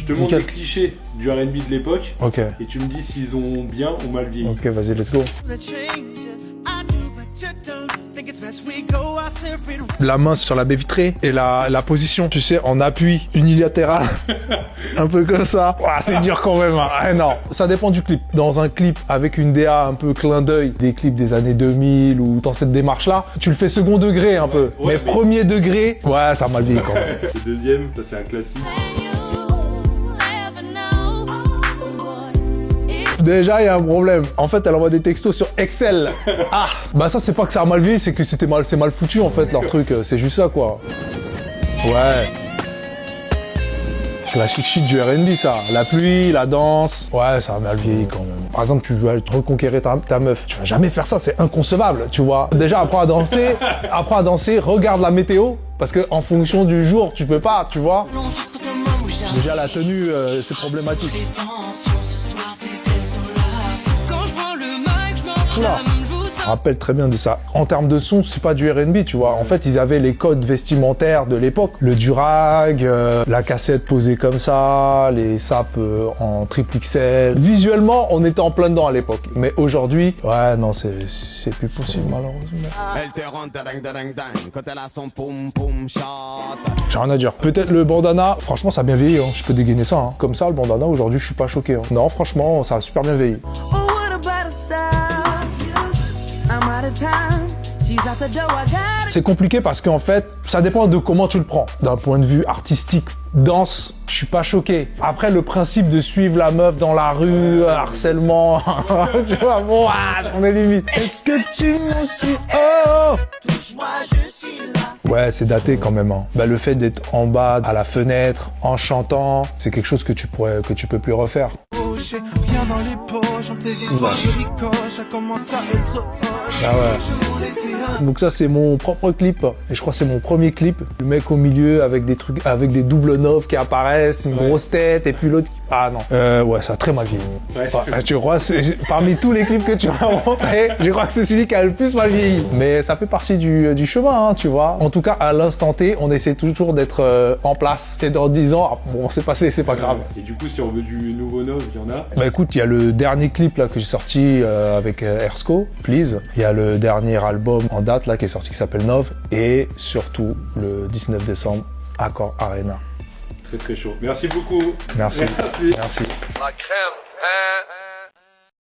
Je te montre les clichés du R&B de l'époque. Ok. Et tu me dis s'ils ont bien ou mal vieilli. Ok, vas-y, let's go. La main sur la baie vitrée et la position, tu sais, en appui unilatéral. Un peu comme ça. Ouah, c'est dur quand même. Hein. Ah, non, ça dépend du clip. Dans un clip avec une DA un peu clin d'œil, des clips des années 2000 ou dans cette démarche-là, tu le fais second degré un peu. Ouais, mais premier degré, ouais, ça a mal vieilli quand même. Le deuxième, ça c'est un classique. Déjà, il y a un problème. En fait, elle envoie des textos sur Excel. Ah, bah ça, c'est pas que ça a mal vieilli, c'est que c'est mal foutu, en fait, leur truc. C'est juste ça, quoi. Ouais. La chic shit du R&B, ça. La pluie, la danse. Ouais, ça a mal vieilli, quand même. Par exemple, tu veux aller te reconquérir ta meuf. Tu vas jamais faire ça, c'est inconcevable, tu vois. Déjà, apprends à danser, regarde la météo. Parce que en fonction du jour, tu peux pas, tu vois. Déjà, la tenue, c'est problématique. Là. Je me rappelle très bien de ça. En termes de son, c'est pas du R&B, tu vois. En fait, ils avaient les codes vestimentaires de l'époque. Le durag, la cassette posée comme ça, les sapes en triple XL. Visuellement, on était en plein dedans à l'époque. Mais aujourd'hui, ouais, non, c'est plus possible, malheureusement. Elle te rend ding quand elle a son poum poum shot. J'ai rien à dire. Peut-être le bandana, franchement, ça a bien vieilli, hein. Je peux dégainer ça, hein. Comme ça, le bandana, aujourd'hui, je suis pas choqué, hein. Non, franchement, ça a super bien vieilli. C'est compliqué parce qu'en fait, ça dépend de comment tu le prends. D'un point de vue artistique, danse, je suis pas choqué. Après, le principe de suivre la meuf dans la rue, harcèlement, tu vois, bon, on est limite. Est-ce que tu me suis touche-moi, je suis là. Ouais, c'est daté quand même. Hein. Bah, le fait d'être en bas, à la fenêtre, en chantant, c'est quelque chose que tu peux plus refaire. Rien dans les poches, en tes histoires, je ricoche, ça commence à être ah ouais. Donc ça c'est mon propre clip et je crois que c'est mon premier clip. Le mec au milieu avec des trucs, avec des doubles noves qui apparaissent, une grosse tête et puis l'autre qui... Ah non. Ouais, ça a très mal vieilli. Ouais, enfin, tu crois, parmi tous les clips que tu m'as montré, je crois que c'est celui qui a le plus mal vieilli. Mais ça fait partie du chemin, hein, tu vois. En tout cas, à l'instant T, on essaie toujours d'être en place. Et dans 10 ans, bon, c'est passé, c'est pas grave. Et du coup, si on veut du nouveau Nov, il y en a. Bah écoute, il y a le dernier clip là que j'ai sorti avec Ersco, Please. Il y a le dernier album en date là qui est sorti qui s'appelle Nov. Et surtout, le 19 décembre, Accor Arena. Très très chaud. Merci beaucoup. Merci. Merci. La crème, hein.